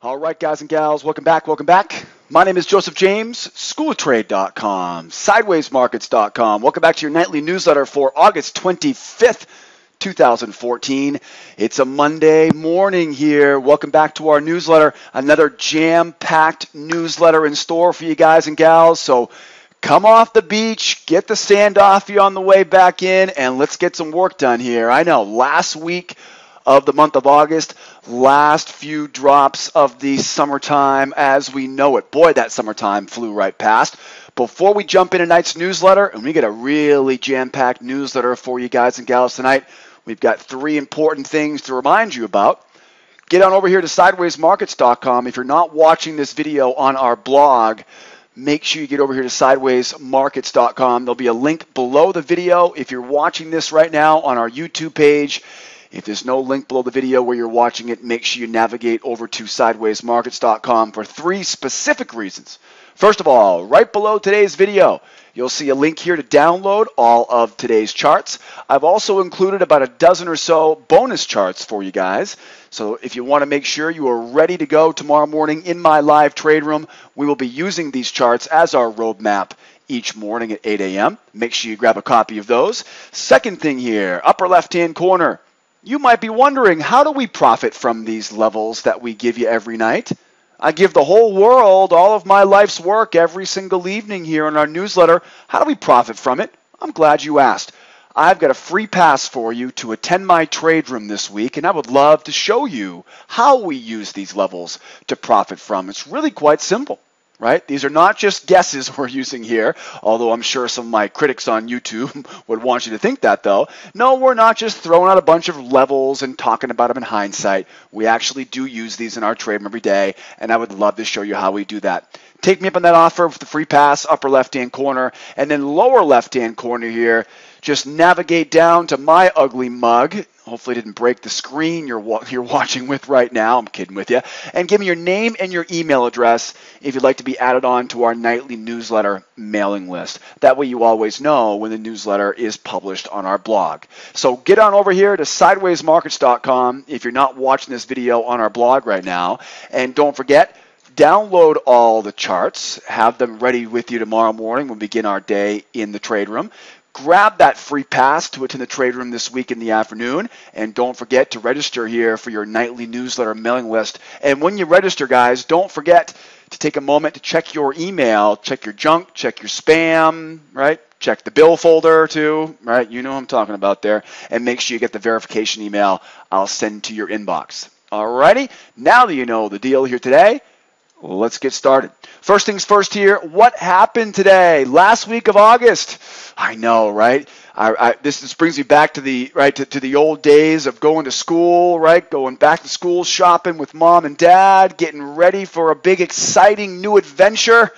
All right, guys and gals, welcome back, welcome back. My name is Joseph James, SchoolOfTrade.com, SidewaysMarkets.com. Welcome back to your nightly newsletter for August 25th, 2014. It's a Monday morning here. Welcome back to our newsletter. Another jam-packed newsletter in store for you guys and gals. So come off the beach, get the sand off you on the way back in, and let's get some work done here. I know, last week of the month of August, last few drops of the summertime as we know it. Boy, that summertime flew right past. Before we jump into tonight's newsletter, and we get a really jam-packed newsletter for you guys and gals tonight, we've got three important things to remind you about. Get on over here to SidewaysMarkets.com. If you're not watching this video on our blog, make sure you get over here to SidewaysMarkets.com. There'll be a link below the video if you're watching this right now on our YouTube page. If there's no link below the video where you're watching it, make sure you navigate over to SidewaysMarkets.com for three specific reasons. First of all, right below today's video, you'll see a link here to download all of today's charts. I've also included about a dozen or so bonus charts for you guys. So if you want to make sure you are ready to go tomorrow morning in my live trade room, we will be using these charts as our roadmap each morning at 8 a.m. Make sure you grab a copy of those. Second thing here, upper left-hand corner. You might be wondering, how do we profit from these levels that we give you every night? I give the whole world all of my life's work every single evening here in our newsletter. How do we profit from it? I'm glad you asked. I've got a free pass for you to attend my trade room this week, and I would love to show you how we use these levels to profit from. It's really quite simple. Right? These are not just guesses we're using here, although I'm sure some of my critics on YouTube would want you to think that, though. No, we're not just throwing out a bunch of levels and talking about them in hindsight. We actually do use these in our trade room every day, and I would love to show you how we do that. Take me up on that offer with the free pass, upper left-hand corner, and then lower left-hand corner here. Just navigate down to my ugly mug. Hopefully it didn't break the screen you're watching with right now. I'm kidding with you. And give me your name and your email address if you'd like to be added on to our nightly newsletter mailing list. That way you always know when the newsletter is published on our blog. So get on over here to SidewaysMarkets.com if you're not watching this video on our blog right now. And don't forget, download all the charts. Have them ready with you tomorrow morning when we begin our day in the trade room. Grab that free pass to attend the trade room this week in the afternoon, and don't forget to register here for your nightly newsletter mailing list. And when you register, guys, don't forget to take a moment to check your email, check your junk, check your spam, right? Check the bill folder too, right? You know what I'm talking about there. And make sure you get the verification email I'll send to your inbox. Alrighty, now that you know the deal here today, let's get started. First things first here, what happened today? Last week of August. I know, right? This brings me back to the old days of going to school, right? Going back to school shopping with mom and dad, getting ready for a big exciting new adventure.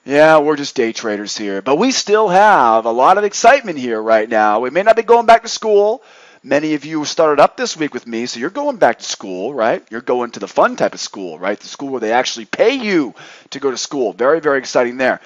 Yeah, we're just day traders here, but we still have a lot of excitement here right now. We may not be going back to school. Many of you started up this week with me, so you're going back to school, right? You're going to the fun type of school, right? The school where they actually pay you to go to school. Very, very exciting there.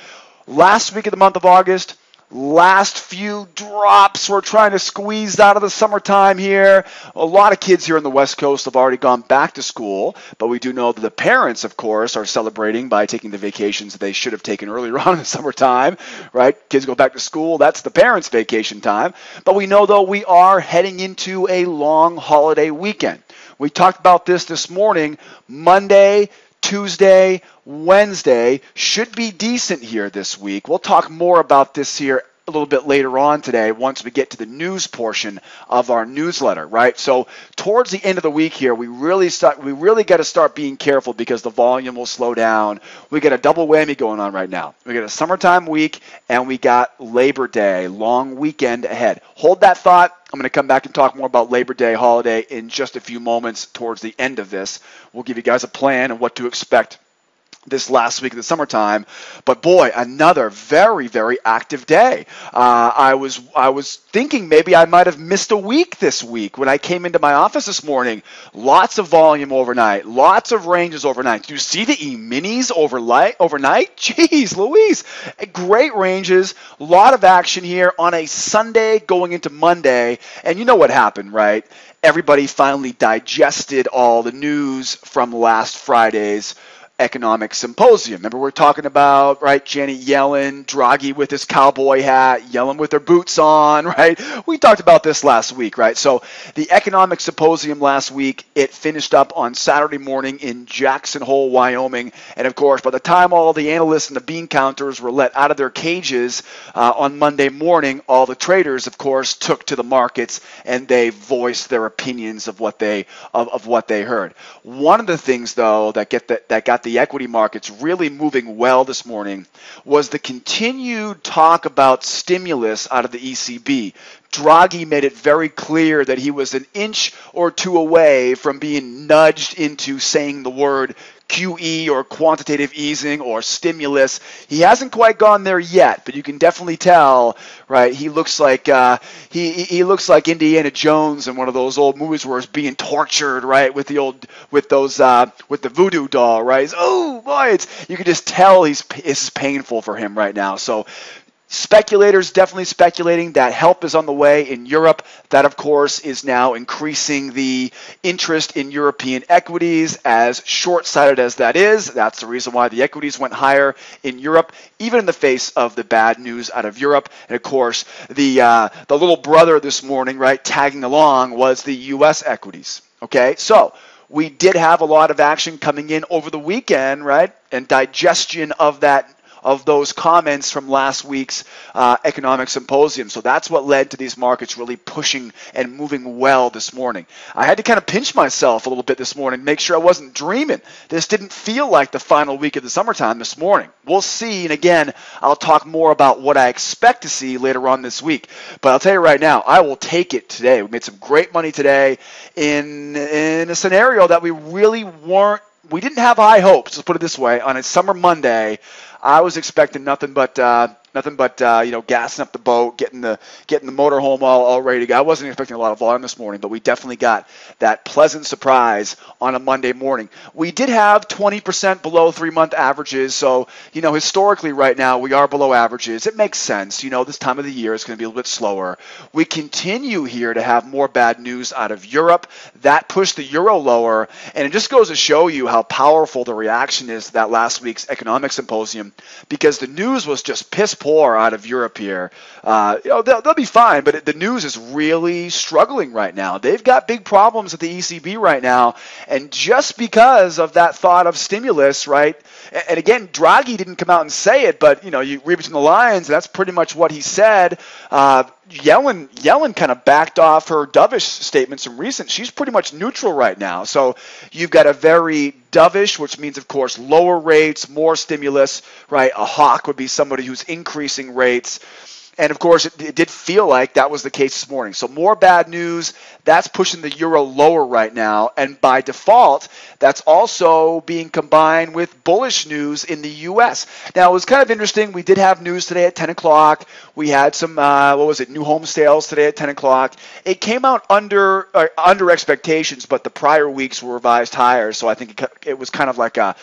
Last week of the month of August, last few drops we're trying to squeeze out of the summertime here. A lot of kids here on the West Coast have already gone back to school, but we do know that the parents, of course, are celebrating by taking the vacations that they should have taken earlier on in the summertime, right? Kids go back to school, that's the parents' vacation time. But we know, though, we are heading into a long holiday weekend. We talked about this morning. Monday, Tuesday, Wednesday should be decent here this week. We'll talk more about this here a little bit later on today once we get to the news portion of our newsletter, right? So towards the end of the week here, we really got to start being careful because the volume will slow down. We got a double whammy going on right now. We got a summertime week and we got Labor Day, long weekend ahead. Hold that thought. I'm going to come back and talk more about Labor Day holiday in just a few moments towards the end of this. We'll give you guys a plan and what to expect this last week of the summertime. But boy, another very, very active day. I was thinking maybe I might have missed a week this week when I came into my office this morning. Lots of volume overnight, lots of ranges overnight. Do you see the E-minis overnight? Jeez Louise. Great ranges, a lot of action here on a Sunday going into Monday. And you know what happened, right? Everybody finally digested all the news from last Friday's economic symposium. Remember, we're talking about, right, Janet Yellen, Draghi with his cowboy hat, Yellen with their boots on, right? We talked about this last week, right? So the economic symposium last week, it finished up on Saturday morning in Jackson Hole, Wyoming. And of course, by the time all the analysts and the bean counters were let out of their cages on Monday morning, all the traders, of course, took to the markets and they voiced their opinions of what they heard. One of the things, though, that got the equity markets really moving well this morning was the continued talk about stimulus out of the ECB. Draghi made it very clear that he was an inch or two away from being nudged into saying the word QE or quantitative easing or stimulus. He hasn't quite gone there yet, but you can definitely tell, right? He looks like he looks like Indiana Jones in one of those old movies where he's being tortured, right? With the voodoo doll, right? Oh boy, you can just tell it's painful for him right now. So speculators definitely speculating that help is on the way in Europe. That, of course, is now increasing the interest in European equities, as short-sighted as that is. That's the reason why the equities went higher in Europe, even in the face of the bad news out of Europe. And, of course, the little brother this morning, right, tagging along was the U.S. equities. Okay, so we did have a lot of action coming in over the weekend, right, and digestion of those comments from last week's economic symposium. So that's what led to these markets really pushing and moving well this morning. I had to kind of pinch myself a little bit this morning, make sure I wasn't dreaming. This didn't feel like the final week of the summertime this morning. We'll see, and again, I'll talk more about what I expect to see later on this week. But I'll tell you right now, I will take it today. We made some great money today in a scenario that we didn't have high hopes, let's put it this way. On a summer Monday, I was expecting nothing but gassing up the boat, getting the motorhome all ready to go. I wasn't expecting a lot of volume this morning, but we definitely got that pleasant surprise on a Monday morning. We did have 20% below 3-month averages, so historically right now we are below averages. It makes sense. This time of the year is going to be a little bit slower. We continue here to have more bad news out of Europe. That pushed the euro lower, and it just goes to show you how powerful the reaction is to that last week's economic symposium, because the news was just piss poor out of Europe here. They'll be fine, but the news is really struggling right now. They've got big problems at the ECB right now, and just because of that thought of stimulus, right? And again, Draghi didn't come out and say it, but you read between the lines, that's pretty much what he said. Yellen kind of backed off her dovish statements from recent. She's pretty much neutral right now. So you've got a very dovish, which means, of course, lower rates, more stimulus, right? A hawk would be somebody who's increasing rates. And, of course, it did feel like that was the case this morning. So more bad news. That's pushing the euro lower right now. And by default, that's also being combined with bullish news in the U.S. Now, it was kind of interesting. We did have news today at 10 o'clock. We had some, new home sales today at 10 o'clock. It came out under expectations, but the prior weeks were revised higher. So I think it was kind of like a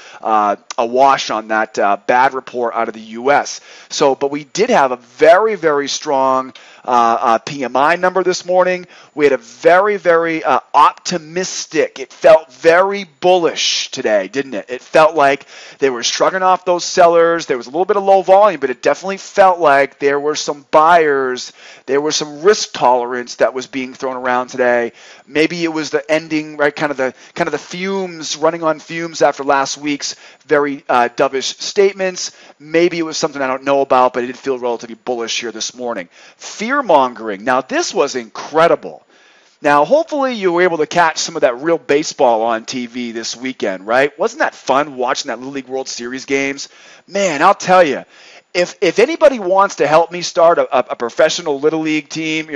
wash on that bad report out of the U.S. But we did have a very, very strong PMI number this morning. We had a very, very optimistic. It felt very bullish today, didn't it? It felt like they were shrugging off those sellers. There was a little bit of low volume, but it definitely felt like there were some buyers. There was some risk tolerance that was being thrown around today. Maybe it was the ending, right? Kind of the fumes, running on fumes after last week's very dovish statements. Maybe it was something I don't know about, but it did feel relatively bullish here this morning. Fear-mongering. Now, this was incredible. Now, hopefully you were able to catch some of that real baseball on TV this weekend, right? Wasn't that fun watching that Little League World Series games? Man, I'll tell you, if anybody wants to help me start a professional Little League team,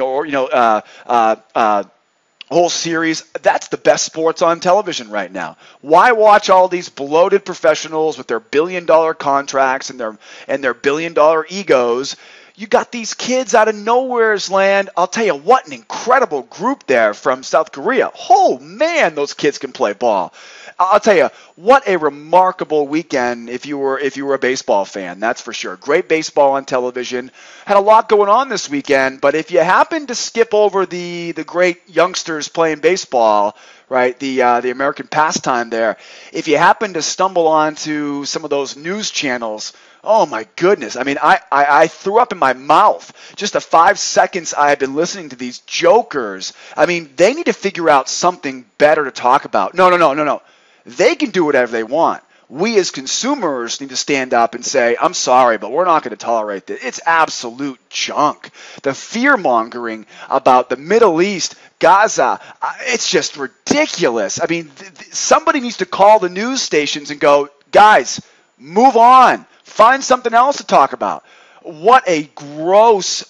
whole series. That's the best sports on television right now. Why watch all these bloated professionals with their billion-dollar contracts and their billion-dollar egos? You got these kids out of nowhere's land. I'll tell you what, an incredible group there from South Korea. Oh man, those kids can play ball. I'll tell you what, a remarkable weekend if you were a baseball fan, that's for sure. Great baseball on television. Had a lot going on this weekend, but if you happen to skip over the great youngsters playing baseball, right, the American pastime there, if you happen to stumble onto some of those news channels, oh my goodness. I mean, I threw up in my mouth. Just the 5 seconds I had been listening to these jokers. I mean, they need to figure out something better to talk about. No. They can do whatever they want. We as consumers need to stand up and say, I'm sorry, but we're not going to tolerate this. It's absolute junk. The fear-mongering about the Middle East, Gaza, it's just ridiculous. I mean, somebody needs to call the news stations and go, guys, move on. Find something else to talk about. What a gross...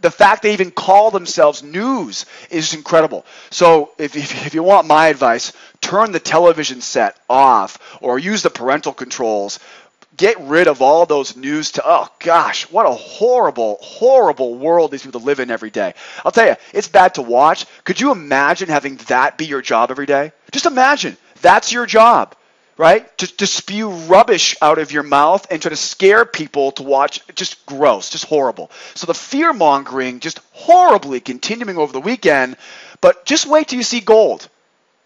the fact they even call themselves news is incredible. So if you want my advice, turn the television set off or use the parental controls. Get rid of all those news oh gosh, what a horrible, horrible world these people live in every day. I'll tell you, it's bad to watch. Could you imagine having that be your job every day? Just imagine, that's your job. Right? To spew rubbish out of your mouth and try to scare people to watch, just gross, just horrible. So the fear-mongering just horribly continuing over the weekend, but just wait till you see gold.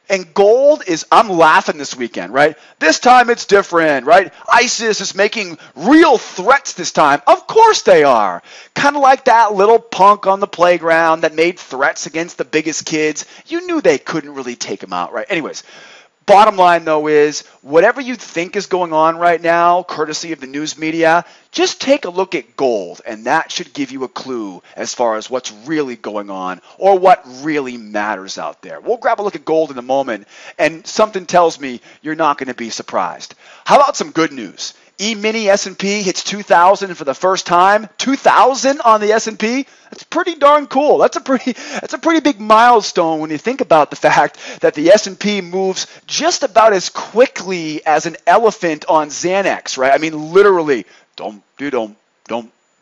And gold is, I'm laughing this weekend, right? This time it's different, right? ISIS is making real threats this time. Of course they are. Kind of like that little punk on the playground that made threats against the biggest kids. You knew they couldn't really take them out, right? Anyways. Bottom line, though, is whatever you think is going on right now, courtesy of the news media, just take a look at gold, and that should give you a clue as far as what's really going on or what really matters out there. We'll grab a look at gold in a moment, and something tells me you're not going to be surprised. How about some good news? E-mini S&P hits 2,000 for the first time. 2,000 on the S&P? That's pretty darn cool. That's a pretty big milestone when you think about the fact that the S&P moves just about as quickly as an elephant on Xanax, right? I mean, literally, right?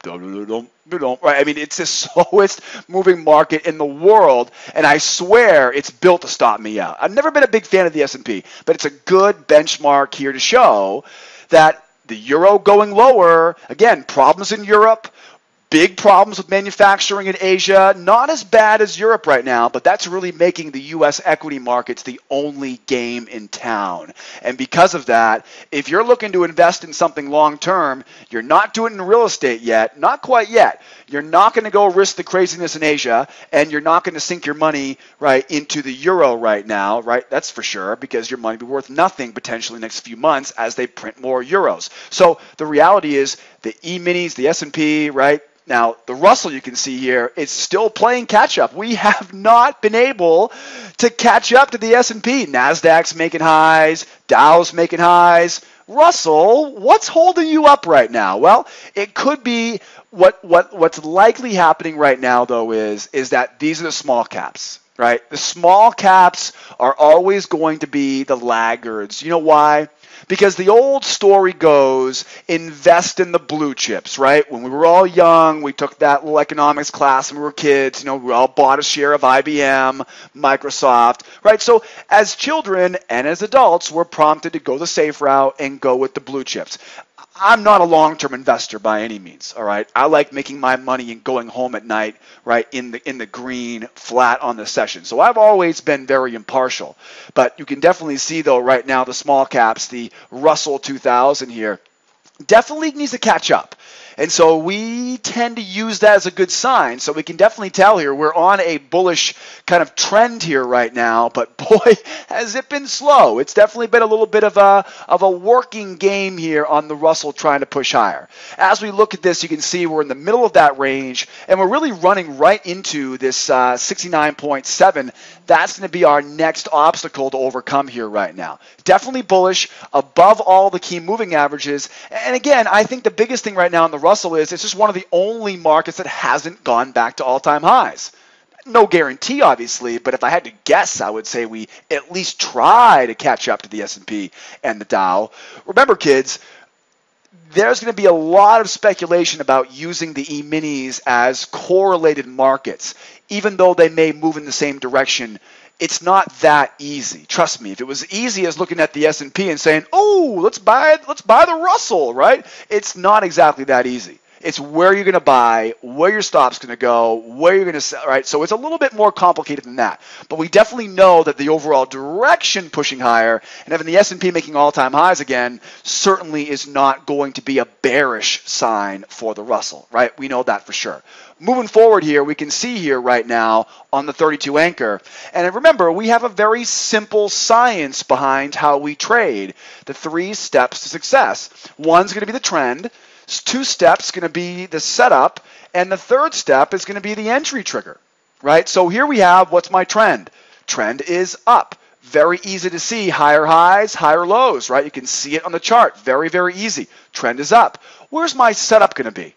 I mean, it's the slowest moving market in the world, and I swear it's built to stop me out. I've never been a big fan of the S&P, but it's a good benchmark here to show that the euro going lower, again, problems in Europe, big problems with manufacturing in Asia, not as bad as Europe right now, but that's really making the U.S. equity markets the only game in town. And because of that, if you're looking to invest in something long term, you're not doing it in real estate yet, not quite yet. You're not going to go risk the craziness in Asia, and you're not going to sink your money right into the euro right now, right? That's for sure, because your money will be worth nothing potentially in the next few months as they print more euros. So the reality is the E-minis, the S&P, right? Now, the Russell you can see here is still playing catch-up. We have not been able to catch up to the S&P. NASDAQ's making highs, Dow's making highs. Russell, what's holding you up right now? Well, it could be what's likely happening right now, though, is that these are the small caps, right? The small caps are always going to be the laggards. You know why? Because the old story goes, invest in the blue chips, right? When we were all young, we took that little economics class when we were kids. You know, we all bought a share of IBM, Microsoft, right? So as children and as adults, we're prompted to go the safe route and go with the blue chips. I'm not a long-term investor by any means, all right? I like making my money and going home at night, right, in the green, flat on the session. So I've always been very impartial. But you can definitely see, though, right now, the small caps, the Russell 2000 here, definitely needs to catch up. And so we tend to use that as a good sign. So we can definitely tell here we're on a bullish kind of trend here right now. But boy, has it been slow. It's definitely been a little bit of a working game here on the Russell trying to push higher. As we look at this, you can see we're in the middle of that range, and we're really running right into this 69.7. That's going to be our next obstacle to overcome here right now. Definitely bullish, above all the key moving averages. And again, I think the biggest thing right now in the Russell is it's just one of the only markets that hasn't gone back to all-time highs. No guarantee, obviously, but if I had to guess, I would say we at least try to catch up to the S&P and the Dow. Remember, kids, there's going to be a lot of speculation about using the E-minis as correlated markets. Even though they may move in the same direction, it's not that easy. Trust me, if it was easy as looking at the S&P and saying, oh, let's buy the Russell, right? It's not exactly that easy. It's where you're going to buy, where your stop's going to go, where you're going to sell, right? So it's a little bit more complicated than that. But we definitely know that the overall direction pushing higher and having the S&P making all-time highs again certainly is not going to be a bearish sign for the Russell, right? We know that for sure. Moving forward here, we can see here right now on the 32 anchor. And remember, we have a very simple science behind how we trade. The 3 steps to success. One's going to be the trend. 2 steps going to be the setup, and the 3rd step is going to be the entry trigger, right? So here we have, what's my trend? Trend is up. Very easy to see, higher highs, higher lows, right? You can see it on the chart. Very, very easy. Trend is up. Where's my setup going to be?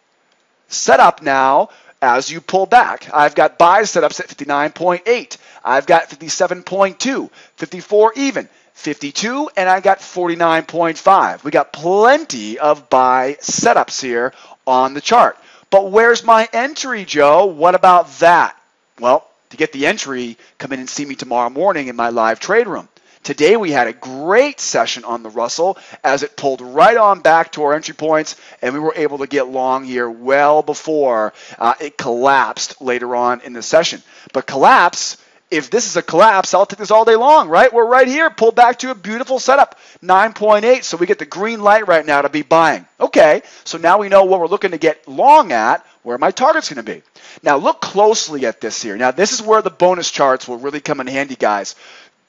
Setup now, as you pull back, I've got buy setups at 59.8. I've got 57.2, 54 even. 52, and I got 49.5. We got plenty of buy setups here on the chart. But where's my entry, Joe? What about that? Well, to get the entry, come in and see me tomorrow morning in my live trade room. Today we had a great session on the Russell as it pulled right on back to our entry points, and we were able to get long here well before it collapsed later on in the session. But collapse, if this is a collapse, I'll take this all day long, right? We're right here, pulled back to a beautiful setup, 9.8, so we get the green light right now to be buying. Okay, so now we know what we're looking to get long at, where my target's going to be. Now look closely at this here. Now this is where the bonus charts will really come in handy, guys.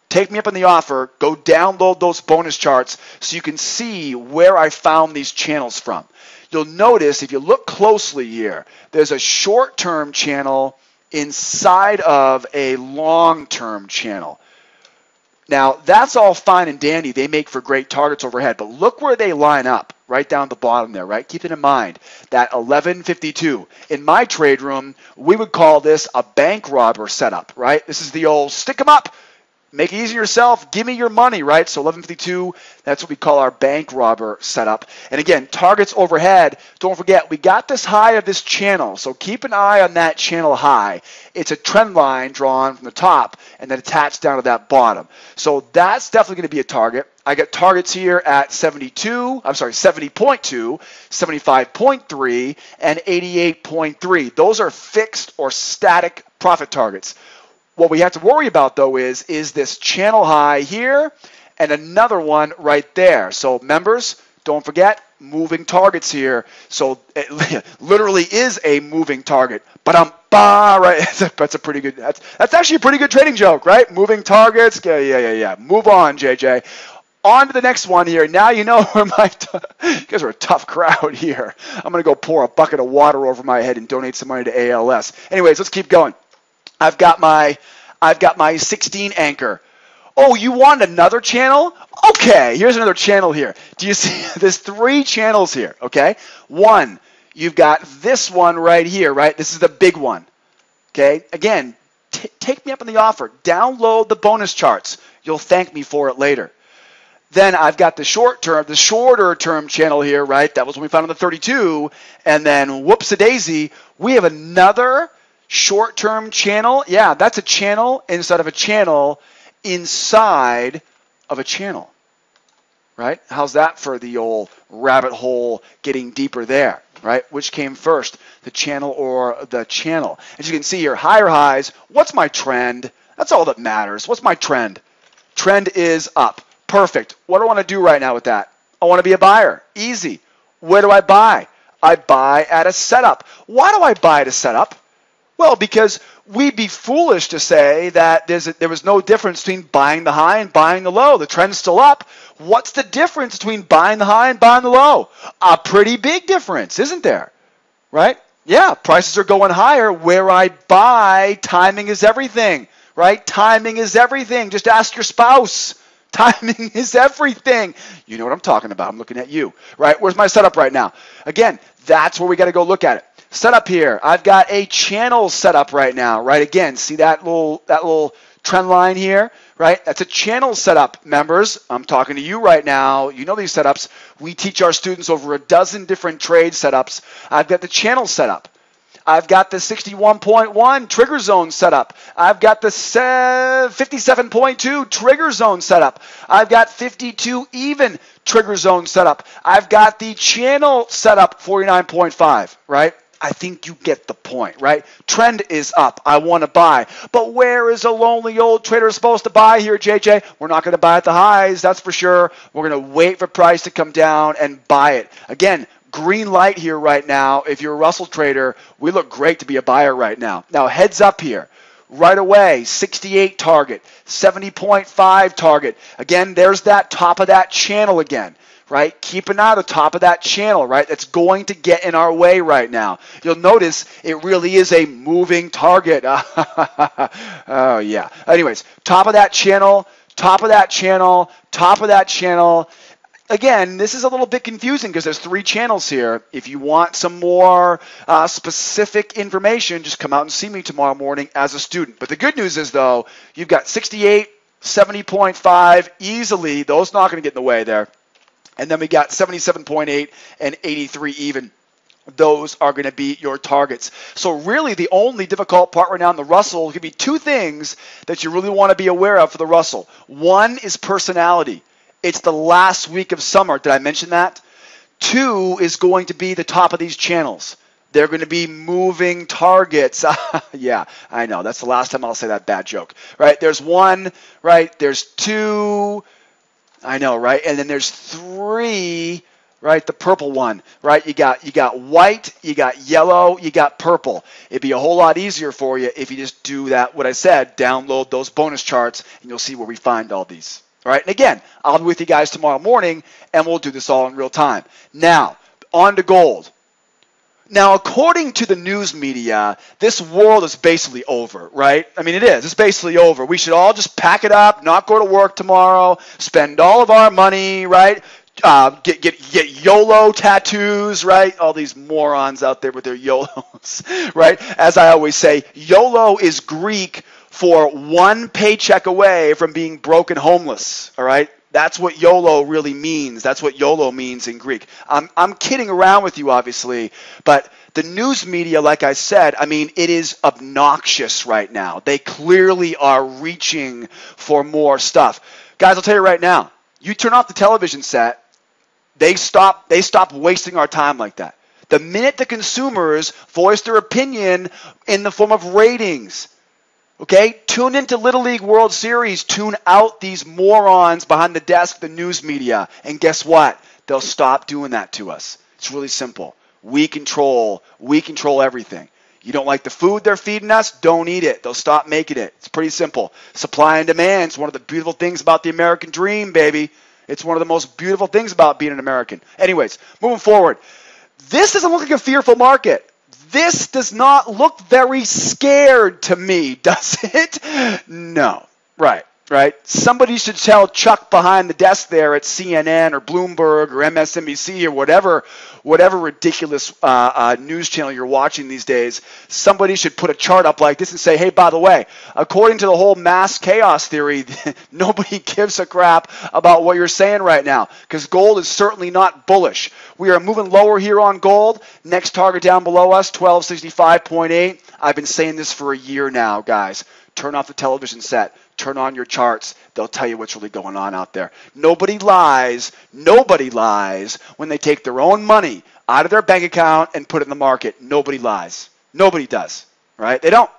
Take me up on the offer, go download those bonus charts so you can see where I found these channels from. You'll notice, if you look closely here, there's a short-term channel inside of a long-term channel. Now, that's all fine and dandy. They make for great targets overhead, but look where they line up, right down the bottom there, right? Keep it in mind, that 1152. In my trade room, we would call this a bank robber setup, right? This is the old stick 'em up. Make it easy yourself. Give me your money, right? So 1152, that's what we call our bank robber setup. And again, targets overhead. Don't forget, we got this high of this channel. So keep an eye on that channel high. It's a trend line drawn from the top and then attached down to that bottom. So that's definitely going to be a target. I got targets here at 70.2, 75.3, and 88.3. Those are fixed or static profit targets. What we have to worry about, though, is this channel high here and another one right there. So members, don't forget, moving targets here. So it literally is a moving target. Right? That's a pretty good, that's actually a pretty good trading joke, right? Moving targets. Yeah. Move on, JJ. On to the next one here. Now you know where you guys are a tough crowd here. I'm going to go pour a bucket of water over my head and donate some money to ALS. Anyways, let's keep going. I've got my 16 anchor. Oh, you want another channel? Okay, here's another channel here. Do you see? There's 3 channels here, okay? One, you've got this one right here, right? This is the big one, okay? Again, take me up on the offer. Download the bonus charts. You'll thank me for it later. Then I've got the shorter term channel here, right? That was when we found on the 32. And then, whoops-a-daisy, we have another short-term channel. Yeah, that's a channel inside of a channel inside of a channel, right? How's that for the old rabbit hole getting deeper there, right? Which came first, the channel or the channel? As you can see here, higher highs. What's my trend? That's all that matters. What's my trend? Trend is up. Perfect. What do I want to do right now with that? I want to be a buyer. Easy. Where do I buy? I buy at a setup. Why do I buy at a setup? Well, because we'd be foolish to say that there was no difference between buying the high and buying the low. The trend's still up. What's the difference between buying the high and buying the low? A pretty big difference, isn't there? Right? Yeah, prices are going higher. Where I buy, timing is everything, right? Timing is everything. Just ask your spouse. Timing is everything. You know what I'm talking about. I'm looking at you, right? Where's my setup right now? Again, that's where we got to go look at it. setup here. I've got a channel set up right now, right? Again, see that little trend line here, right? That's a channel setup, members. I'm talking to you right now. You know these setups. We teach our students over a dozen different trade setups. I've got the channel setup. I've got the 61.1 trigger zone setup. I've got the 57.2 trigger zone setup. I've got 52 even trigger zone setup. I've got the channel setup 49.5, right? I think you get the point, right? Trend is up. I want to buy. But where is a lonely old trader supposed to buy here, JJ? We're not going to buy at the highs, that's for sure. We're going to wait for price to come down and buy it. Again, green light here right now. If you're a Russell trader, we look great to be a buyer right now. Now, heads up here. Right away, 68 target, 70.5 target. Again, there's that top of that channel again. Right? Keep an eye on the top of that channel, right? That's going to get in our way right now. You'll notice it really is a moving target. Oh, yeah. Anyways, top of that channel, top of that channel, top of that channel. Again, this is a little bit confusing because there's 3 channels here. If you want some more specific information, just come out and see me tomorrow morning as a student. But the good news is, though, you've got 68, 70.5 easily. Those not going to get in the way there. And then we got 77.8 and 83 even. Those are going to be your targets. So really the only difficult part right now in the Russell could be 2 things that you really want to be aware of for the Russell. One is personality. It's the last week of summer. Did I mention that? 2 is going to be the top of these channels. They're going to be moving targets. Yeah, I know. That's the last time I'll say that bad joke. Right? There's 1, right? There's 2. I know, right? And then there's 3, right? The purple one, right? You got white, you got yellow, you got purple. It'd be a whole lot easier for you if you just do that, what I said, download those bonus charts, and you'll see where we find all these. All right? And again, I'll be with you guys tomorrow morning, and we'll do this all in real time. Now, on to gold. Now, according to the news media, this world is basically over, right? I mean, it is. It's basically over. We should all just pack it up, not go to work tomorrow, spend all of our money, right? Get YOLO tattoos, right? All these morons out there with their YOLOs, right? As I always say, YOLO is Greek for 1 paycheck away from being broke and homeless, all right? That's what YOLO really means. That's what YOLO means in Greek. I'm kidding around with you, obviously, but the news media, like I said, I mean, it is obnoxious right now. They clearly are reaching for more stuff. Guys, I'll tell you right now, you turn off the television set, they stop wasting our time like that. The minute the consumers voice their opinion in the form of ratings, okay, tune into Little League World Series. Tune out these morons behind the desk, the news media. And guess what? They'll stop doing that to us. It's really simple. We control everything. You don't like the food they're feeding us? Don't eat it. They'll stop making it. It's pretty simple. Supply and demand is one of the beautiful things about the American dream, baby. It's one of the most beautiful things about being an American. Anyways, moving forward. This doesn't look like a fearful market. This does not look very scared to me, does it? No. Right. Somebody should tell Chuck behind the desk there at CNN or Bloomberg or MSNBC or whatever ridiculous news channel you're watching these days. Somebody should put a chart up like this and say, hey, by the way, according to the whole mass chaos theory, nobody gives a crap about what you're saying right now because gold is certainly not bullish. We are moving lower here on gold. Next target down below us, 1265.8. I've been saying this for a year now, guys. Turn off the television set. Turn on your charts. They'll tell you what's really going on out there. Nobody lies when they take their own money out of their bank account and put it in the market. Nobody lies. Nobody does, right? They don't.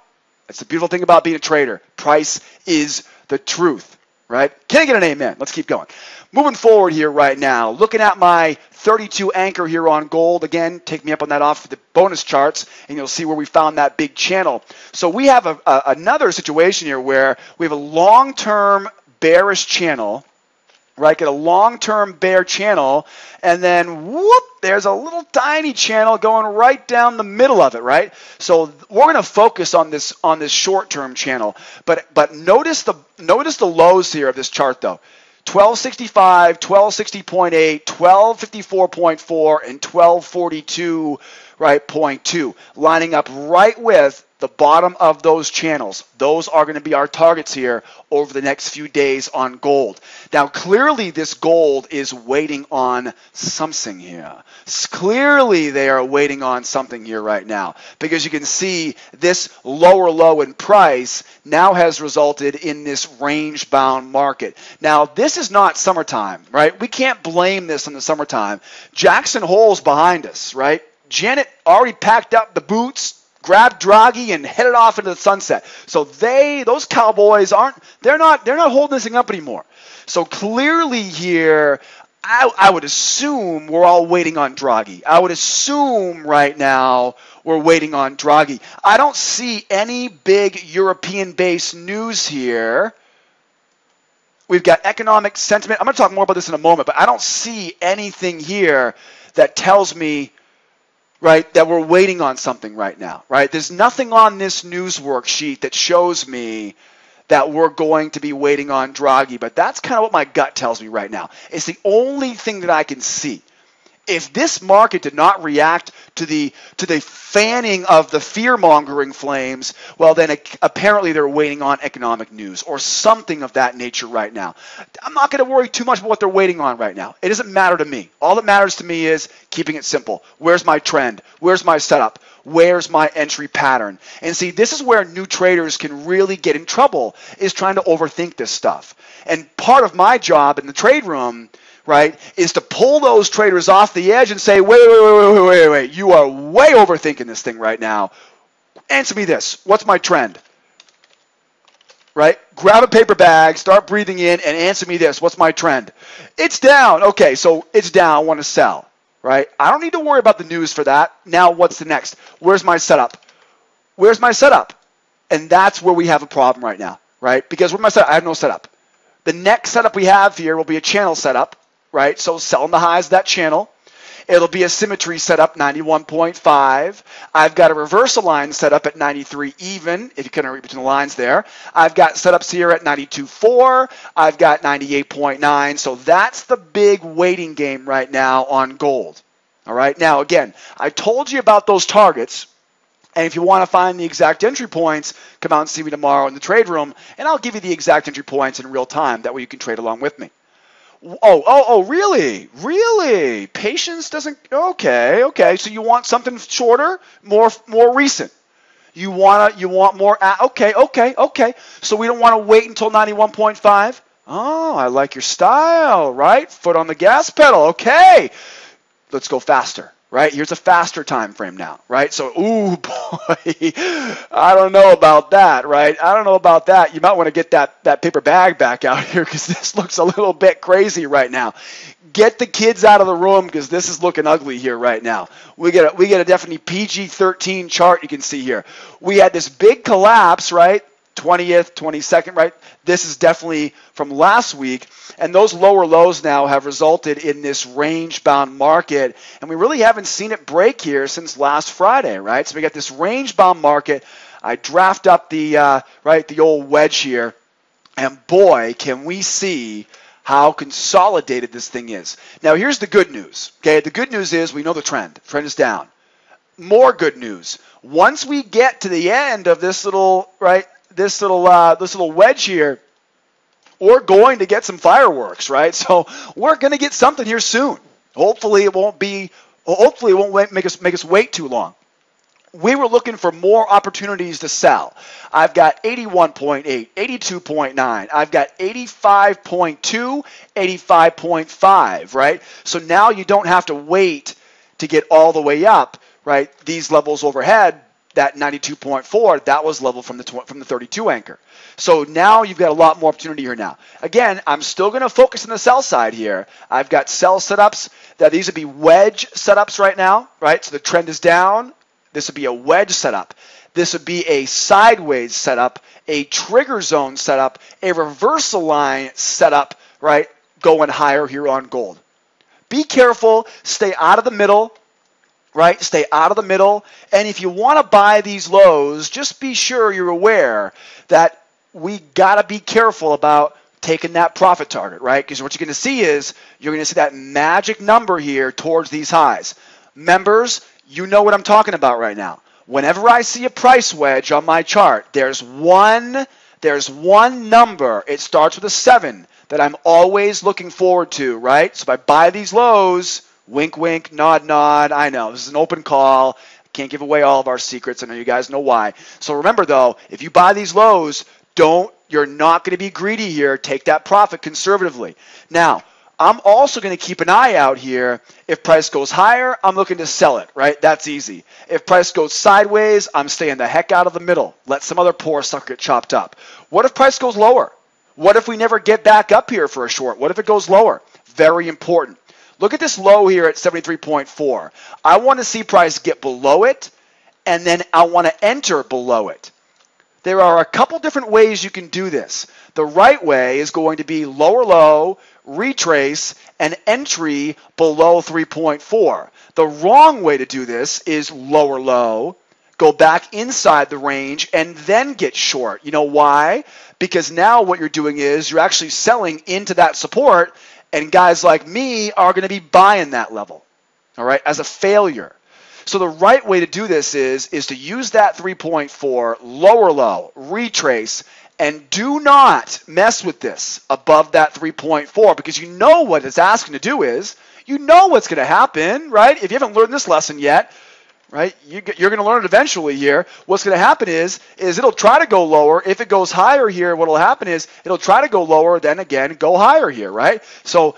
That's the beautiful thing about being a trader. Price is the truth, right? Can I get an amen? Let's keep going. Moving forward here right now, looking at my 32 anchor here on gold. Again, take me up on that off the bonus charts, and you'll see where we found that big channel. So we have another situation here where we have a long-term bearish channel, right? Get a long-term bear channel, and then whoop, there's a little tiny channel going right down the middle of it, right? So we're going to focus on this short-term channel, but notice the lows here of this chart though. 1265, 1260.8, 1254.4, and 1242, right, .2, lining up right with the bottom of those channels. Those are going to be our targets here over the next few days on gold. Now, clearly this gold is waiting on something here. Clearly they are waiting on something here right now, because you can see this lower low in price now has resulted in this range-bound market. Now, this is not summertime, right? We can't blame this on the summertime. Jackson Hole's behind us, right? Janet already packed up the boots, grabbed Draghi, and headed off into the sunset. So those Cowboys they're not holding this thing up anymore. So clearly here, I would assume we're all waiting on Draghi. I would assume right now we're waiting on Draghi. I don't see any big European-based news here. We've got economic sentiment. I'm going to talk more about this in a moment, but I don't see anything here that tells me, right, that we're waiting on something right now, right? There's nothing on this news worksheet that shows me that we're going to be waiting on Draghi, but that's kind of what my gut tells me right now. It's the only thing that I can see. If this market did not react to the fanning of the fear-mongering flames, well, then apparently they're waiting on economic news or something of that nature right now. I'm not going to worry too much about what they're waiting on right now. It doesn't matter to me. All that matters to me is keeping it simple. Where's my trend? Where's my setup? Where's my entry pattern? And see, this is where new traders can really get in trouble, is trying to overthink this stuff. And part of my job in the trade room, right, is to pull those traders off the edge and say, wait, you are way overthinking this thing right now. Answer me this. What's my trend? Right? Grab a paper bag, start breathing in, and answer me this. What's my trend? It's down. Okay, so it's down. I want to sell. Right? I don't need to worry about the news for that. Now what's the next? Where's my setup? Where's my setup? And that's where we have a problem right now, right? Because where's my setup? I have no setup. The next setup we have here will be a channel setup, right? So selling the highs of that channel. It'll be a symmetry setup, 91.5. I've got a reversal line set up at 93 even, if you can read between the lines there. I've got setups here at 92.4. I've got 98.9. So that's the big waiting game right now on gold. All right. Now, again, I told you about those targets. And if you want to find the exact entry points, come out and see me tomorrow in the trade room, and I'll give you the exact entry points in real time. That way you can trade along with me. Oh, really? Really? Patience doesn't, okay. So you want something shorter, more recent. You want more, okay. So we don't want to wait until 91.5? Oh, I like your style, right? Foot on the gas pedal, okay. Let's go faster. Right? Here's a faster time frame now, right? So, ooh, boy, I don't know about that, right? I don't know about that. You might want to get that paper bag back out here, because this looks a little bit crazy right now. Get the kids out of the room, because this is looking ugly here right now. We get a definitely PG-13 chart you can see here. We had this big collapse, right? 20th, 22nd, right? This is definitely from last week. And those lower lows now have resulted in this range-bound market. And we really haven't seen it break here since last Friday, right? So we got this range-bound market. I draft up the old wedge here. And boy, can we see how consolidated this thing is. Now, here's the good news. Okay, the good news is we know the trend. The trend is down. More good news. Once we get to the end of this little, right, this little wedge here, we're going to get some fireworks, right? So we're going to get something here soon. Hopefully it won't make us wait too long. We were looking for more opportunities to sell. I've got 81.8, 82.9. I've got 85.2, 85.5, right? So now you don't have to wait to get all the way up, right? These levels overhead, that 92.4, that was level from the 32 anchor. So now you've got a lot more opportunity here now. Again, I'm still going to focus on the sell side here. I've got sell setups. That these would be wedge setups right now, right? So the trend is down. This would be a wedge setup. This would be a sideways setup, a trigger zone setup, a reversal line setup, right? Going higher here on gold. Be careful. Stay out of the middle. Right? Stay out of the middle. And if you want to buy these lows, just be sure you're aware that we got to be careful about taking that profit target, right? Because what you're going to see is you're going to see that magic number here towards these highs. Members, you know what I'm talking about right now. Whenever I see a price wedge on my chart, there's one number. It starts with a 7 that I'm always looking forward to, right? So if I buy these lows, wink, wink, nod, nod. I know this is an open call. Can't give away all of our secrets. I know you guys know why. So remember though, if you buy these lows, you're not going to be greedy here. Take that profit conservatively. Now, I'm also going to keep an eye out here. If price goes higher, I'm looking to sell it, right? That's easy. If price goes sideways, I'm staying the heck out of the middle. Let some other poor sucker get chopped up. What if price goes lower? What if we never get back up here for a short? What if it goes lower? Very important. Look at this low here at 73.4. I want to see price get below it, and then I want to enter below it. There are a couple different ways you can do this. The right way is going to be lower low, retrace, and entry below 3.4. The wrong way to do this is lower low, go back inside the range, and then get short. You know why? Because now what you're doing is you're actually selling into that support, and guys like me are going to be buying that level, all right, as a failure. So the right way to do this is to use that 3.4, lower low, retrace, and do not mess with this above that 3.4, because you know what it's asking to do is, you know what's going to happen, right? If you haven't learned this lesson yet, right, you're going to learn it eventually here. What's going to happen is it'll try to go lower. If it goes higher here, what will happen is it'll try to go lower, then again go higher here, right? So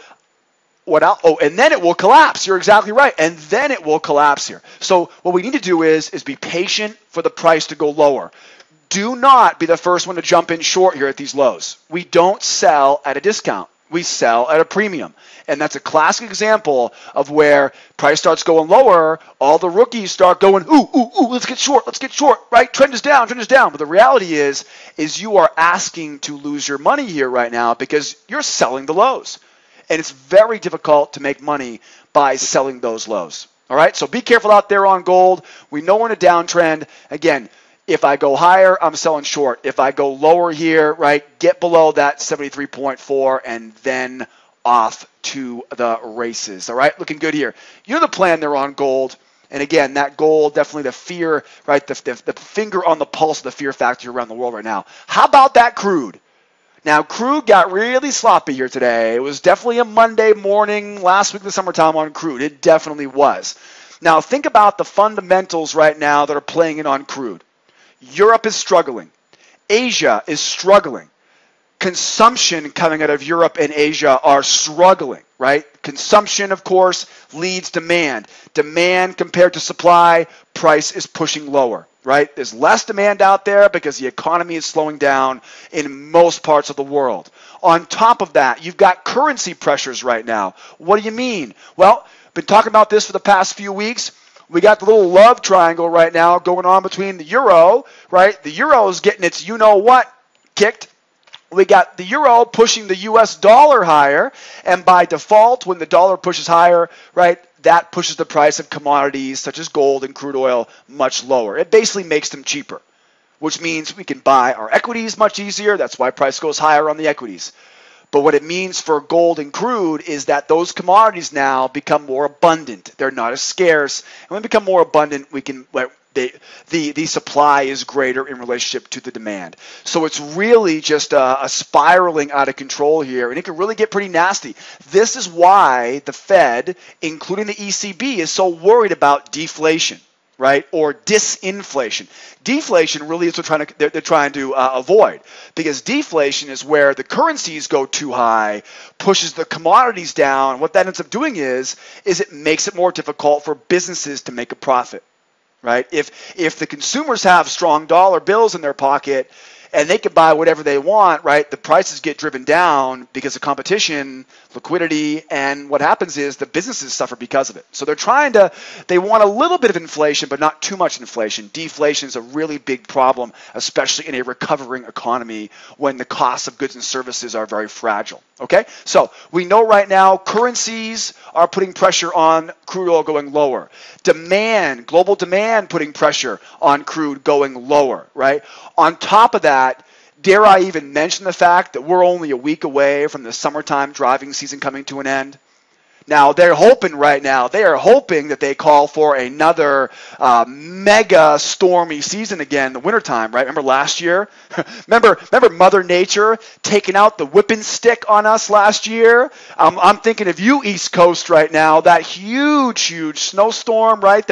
and then it will collapse. You're exactly right. And then it will collapse here. So what we need to do is be patient for the price to go lower. Do not be the first one to jump in short here at these lows. We don't sell at a discount. We sell at a premium. And that's a classic example of where price starts going lower, all the rookies start going, ooh, let's get short, right? Trend is down. But the reality is you are asking to lose your money here right now because you're selling the lows. And it's very difficult to make money by selling those lows. All right, so be careful out there on gold. We know we're in a downtrend. Again, if I go higher, I'm selling short. If I go lower here, right, get below that 73.4 and then off to the races. All right, looking good here. You know the plan there on gold. And again, that gold, definitely the fear, right, the finger on the pulse of the fear factor around the world right now. How about that crude? Now, crude got really sloppy here today. It was definitely a Monday morning, last week of the summertime on crude. It definitely was. Now, think about the fundamentals right now that are playing in on crude. Europe is struggling. Asia is struggling. Consumption coming out of Europe and Asia are struggling, right? Consumption, of course, leads demand. Demand compared to supply, price is pushing lower, right? There's less demand out there because the economy is slowing down in most parts of the world. On top of that, you've got currency pressures right now. What do you mean? Well, been talking about this for the past few weeks. We got the little love triangle right now going on between the euro, right? The euro is getting its you-know-what kicked. We got the euro pushing the U.S. dollar higher, and by default, when the dollar pushes higher, right, that pushes the price of commodities such as gold and crude oil much lower. It basically makes them cheaper, which means we can buy our equities much easier. That's why price goes higher on the equities. But what it means for gold and crude is that those commodities now become more abundant. They're not as scarce. And when they become more abundant, the supply is greater in relationship to the demand. So it's really just a spiraling out of control here, and it can really get pretty nasty. This is why the Fed, including the ECB, is so worried about deflation, right, or disinflation. Deflation really is what they're trying to avoid, because deflation is where the currencies go too high, pushes the commodities down. What that ends up doing is it makes it more difficult for businesses to make a profit. Right? If the consumers have strong dollar bills in their pocket and they can buy whatever they want, right, the prices get driven down because of competition, liquidity, and what happens is the businesses suffer because of it. So they want a little bit of inflation, but not too much inflation. Deflation is a really big problem, especially in a recovering economy when the costs of goods and services are very fragile. Okay? So we know right now currencies are putting pressure on crude oil going lower. Demand, global demand putting pressure on crude going lower, right? On top of that, Dare I even mention the fact that we're only a week away from the summertime driving season coming to an end? Now, they're hoping right now, they are hoping that they call for another mega stormy season again in the wintertime, right? Remember last year? remember Mother Nature taking out the whipping stick on us last year? I'm thinking of you, East Coast, right now. That huge snowstorm, right?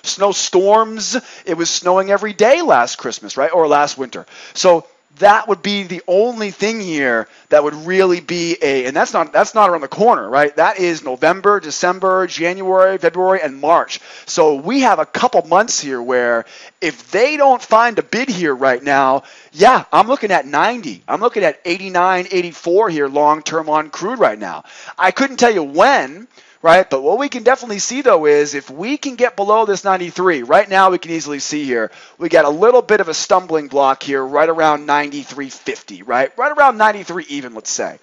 Snowstorms. It was snowing every day last Christmas, right? Or last winter. So that would be the only thing here that would really be and that's not around the corner, right? That is November, December, January, February, and March. So we have a couple months here where if they don't find a bid here right now, yeah, I'm looking at 90. I'm looking at 89, 84 here long term on crude right now. I couldn't tell you when, right? But what we can definitely see, though, is if we can get below this 93, right now we can easily see here, we got a little bit of a stumbling block here right around 93.50, right? Right around 93 even, let's say.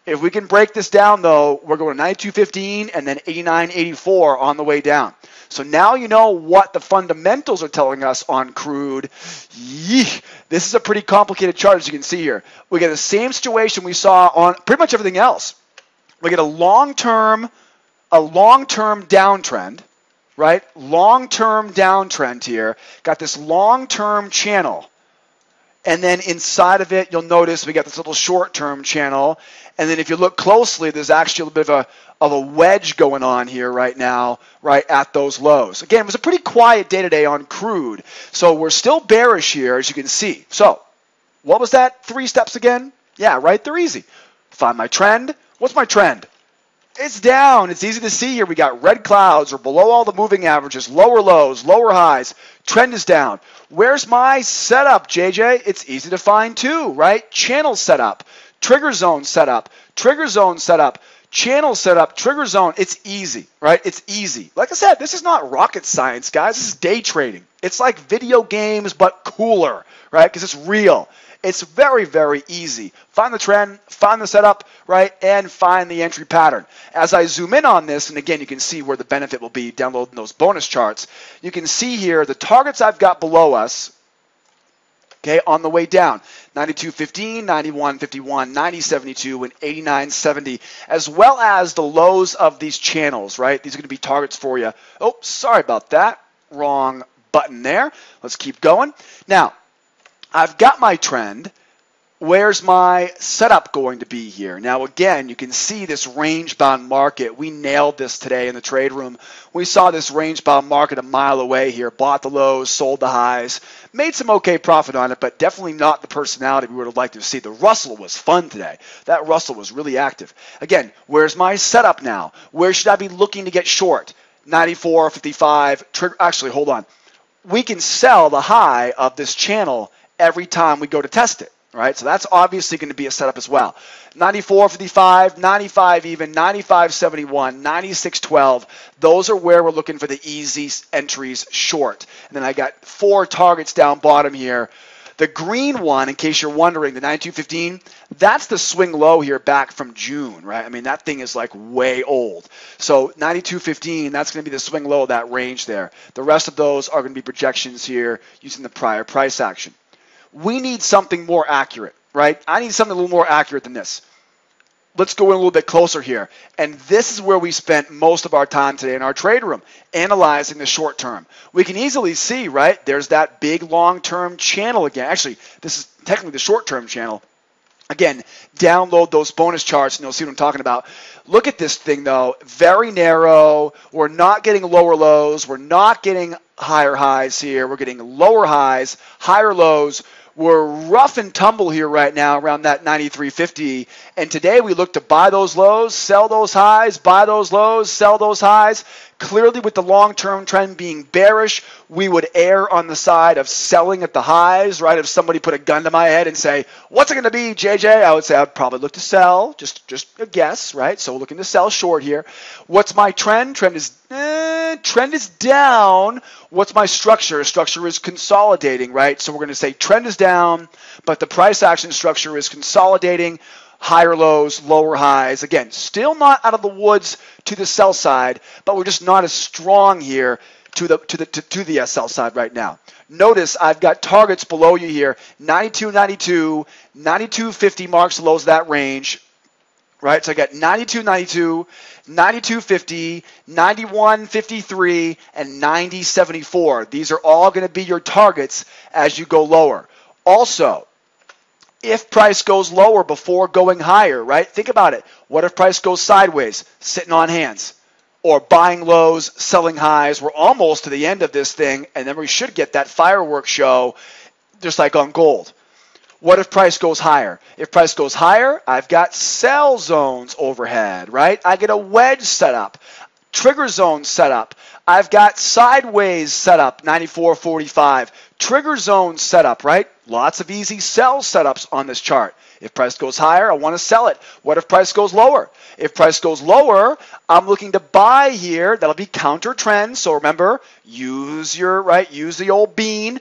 If we can break this down, though, we're going to 92.15 and then 89.84 on the way down. So now you know what the fundamentals are telling us on crude. This is a pretty complicated chart, as you can see here. We get the same situation we saw on pretty much everything else. We get a long-term downtrend, right? Long-term downtrend here. Got this long-term channel. And then inside of it, you'll notice we got this little short-term channel. And then if you look closely, there's actually a little bit of a wedge going on here right now, right at those lows. Again, it was a pretty quiet day today on crude. So we're still bearish here, as you can see. So what was that? 3 steps again? Yeah, right? They're easy. Find my trend. What's my trend? It's down. It's easy to see here. We got red clouds. We're below all the moving averages, lower lows, lower highs. Trend is down. Where's my setup, JJ? It's easy to find too, right? Channel setup, trigger zone setup, trigger zone setup, channel setup, trigger zone. It's easy, right? It's easy. Like I said, this is not rocket science, guys. This is day trading. It's like video games, but cooler, right? Because it's real. It's very, very easy. Find the trend, find the setup, right, and find the entry pattern. As I zoom in on this, and again, you can see where the benefit will be downloading those bonus charts. You can see here the targets I've got below us, okay, on the way down. 92.15, 91.51, 90.72, and 89.70, as well as the lows of these channels, right? These are going to be targets for you. Oh, sorry about that. Wrong button there. Let's keep going. Now, I've got my trend. Where's my setup going to be here? Now, again, you can see this range-bound market. We nailed this today in the trade room. We saw this range-bound market a mile away here. Bought the lows, sold the highs, made some okay profit on it, but definitely not the personality we would have liked to see. The Russell was fun today. That Russell was really active. Again, where's my setup now? Where should I be looking to get short? 94.55. Actually, hold on. We can sell the high of this channel every time we go to test it, right? So that's obviously going to be a setup as well. 94.55, 95 even, 95.71, 96.12. Those are where we're looking for the easy entries short. And then I got 4 targets down bottom here. The green one, in case you're wondering, the 92.15, that's the swing low here back from June, right? I mean, that thing is like way old. So 92.15, that's going to be the swing low of that range there. The rest of those are going to be projections here using the prior price action. We need something more accurate, right? I need something a little more accurate than this. Let's go in a little bit closer here. And this is where we spent most of our time today in our trade room, analyzing the short term. We can easily see, right, there's that big long-term channel again. Actually, this is technically the short-term channel. Again, download those bonus charts and you'll see what I'm talking about. Look at this thing, though. Very narrow. We're not getting lower lows. We're not getting higher highs here. We're getting lower highs, higher lows. We're rough and tumble here right now around that 93.50. And today we look to buy those lows, sell those highs, buy those lows, sell those highs. Clearly, with the long-term trend being bearish, we would err on the side of selling at the highs, right? If somebody put a gun to my head and say, what's it going to be, JJ? I would say I'd probably look to sell, just a guess, right? So looking to sell short here. What's my trend? Trend is down. What's my structure? Structure is consolidating, right? So we're going to say trend is down, but the price action structure is consolidating. Higher lows, lower highs. Again, still not out of the woods to the sell side, but we're just not as strong here to the sell side right now. Notice I've got targets below you here, 92.92, 92.50 marks the lows of that range. Right, so I got 92.92, 92.50, 91.53, and 90.74. These are all going to be your targets as you go lower. Also, if price goes lower before going higher, right? Think about it. What if price goes sideways, sitting on hands? Or buying lows, selling highs? We're almost to the end of this thing, and then we should get that fireworks show just like on gold. What if price goes higher? If price goes higher, I've got sell zones overhead, right? I get a wedge set up, trigger zone set up. I've got sideways set up, 94.45. Trigger zone set up, right? Lots of easy sell setups on this chart. If price goes higher, I want to sell it. What if price goes lower? If price goes lower, I'm looking to buy here. That'll be counter trend. So remember, use the old bean.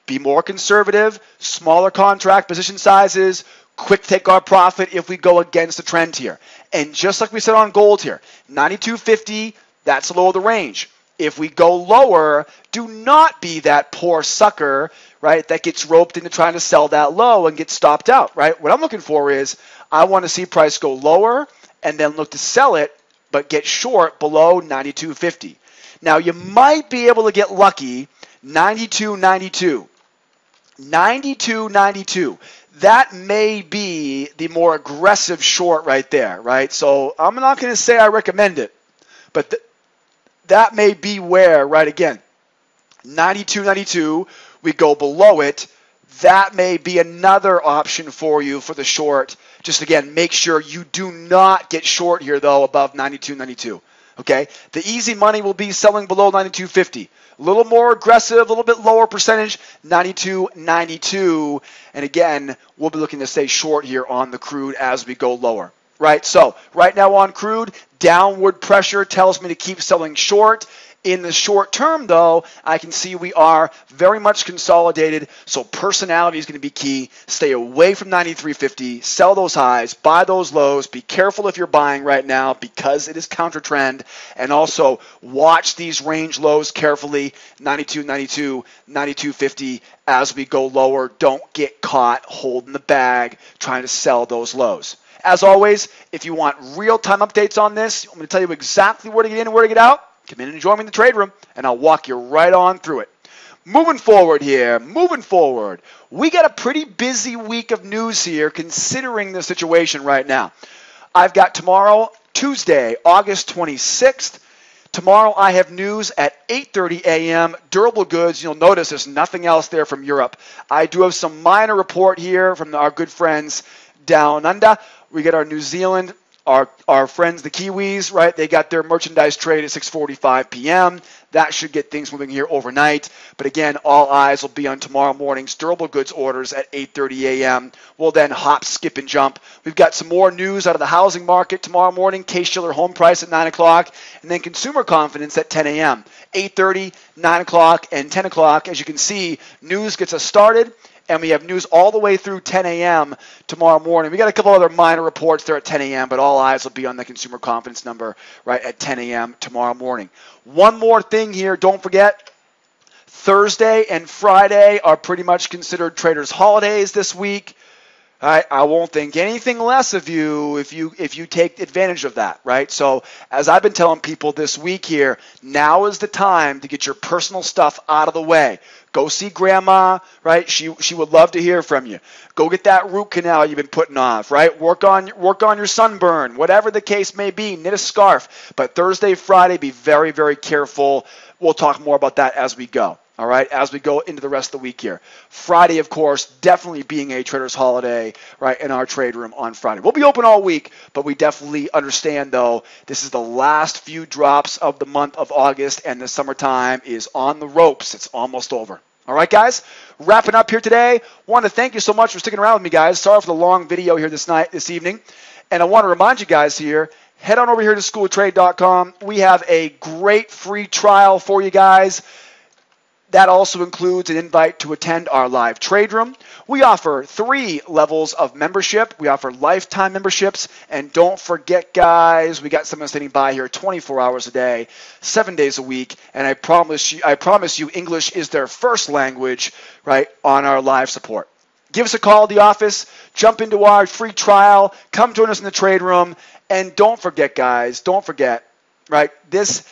Be more conservative, smaller contract position sizes, quick take our profit if we go against the trend here. And just like we said on gold here, 92.50, that's the low of the range. If we go lower, do not be that poor sucker, right, that gets roped into trying to sell that low and get stopped out, right? What I'm looking for is I want to see price go lower and then look to sell it, but get short below 92.50. Now, you might be able to get lucky, 92.92. 92.92. That may be the more aggressive short right there, right? So I'm not going to say I recommend it, but that may be where, right, again, 92.92, we go below it. That may be another option for you for the short. Just again, make sure you do not get short here, though, above 92.92. Okay? The easy money will be selling below 92.50. A little more aggressive, a little bit lower percentage, 92.92. And again, we'll be looking to stay short here on the crude as we go lower. Right? So right now on crude, downward pressure tells me to keep selling short. In the short term, though, I can see we are very much consolidated, so personality is going to be key. Stay away from 93.50, sell those highs, buy those lows. Be careful if you're buying right now because it is counter trend, and also watch these range lows carefully, 92.92, 92.50 as we go lower. Don't get caught holding the bag trying to sell those lows. As always, if you want real-time updates on this, I'm going to tell you exactly where to get in and where to get out. Come in and join me in the trade room, and I'll walk you right on through it. Moving forward, we got a pretty busy week of news here considering the situation right now. I've got tomorrow, Tuesday, August 26th. Tomorrow I have news at 8:30 a.m. Durable goods. You'll notice there's nothing else there from Europe. I do have some minor report here from our good friends down under. We get our New Zealand, our friends, the Kiwis, right? They got their merchandise trade at 6:45 p.m. That should get things moving here overnight. But again, all eyes will be on tomorrow morning's durable goods orders at 8:30 a.m. We'll then hop, skip, and jump. We've got some more news out of the housing market tomorrow morning. Case-Shiller home price at 9 o'clock. And then consumer confidence at 10 a.m. 8:30, 9 o'clock, and 10 o'clock. As you can see, news gets us started. And we have news all the way through 10 a.m. tomorrow morning. We got a couple other minor reports there at 10 a.m., but all eyes will be on the consumer confidence number right at 10 a.m. tomorrow morning. One more thing here, don't forget, Thursday and Friday are pretty much considered traders' holidays this week. I won't think anything less of you if you take advantage of that, right? So as I've been telling people this week here, now is the time to get your personal stuff out of the way. Go see grandma, right? She would love to hear from you. Go get that root canal you've been putting off, right? Work on your sunburn, whatever the case may be. Knit a scarf. But Thursday, Friday, be very, very careful. We'll talk more about that as we go. All right, as we go into the rest of the week here. Friday, of course, definitely being a trader's holiday, right, in our trade room on Friday. We'll be open all week, but we definitely understand, though, this is the last few drops of the month of August, and the summertime is on the ropes. It's almost over. All right, guys, wrapping up here today. Want to thank you so much for sticking around with me, guys. Sorry for the long video here this evening. And I want to remind you guys here, head on over here to SchoolOfTrade.com. We have a great free trial for you guys. That also includes an invite to attend our live trade room. We offer 3 levels of membership. We offer lifetime memberships. And don't forget, guys, we got someone standing by here 24 hours a day, 7 days a week. And I promise you English is their first language, right, on our live support. Give us a call at the office. Jump into our free trial. Come join us in the trade room. And don't forget, guys, don't forget, right, this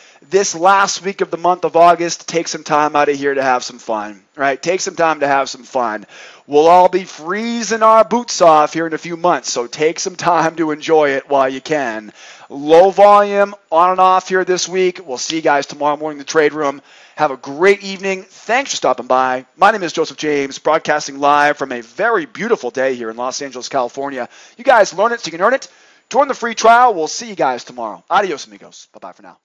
last week of the month of August, take some time out of here to have some fun, right? Take some time to have some fun. We'll all be freezing our boots off here in a few months, so take some time to enjoy it while you can. Low volume, on and off here this week. We'll see you guys tomorrow morning in the trade room. Have a great evening. Thanks for stopping by. My name is Joseph James, broadcasting live from a very beautiful day here in Los Angeles, California. You guys learn it so you can earn it. Join the free trial. We'll see you guys tomorrow. Adios, amigos. Bye-bye for now.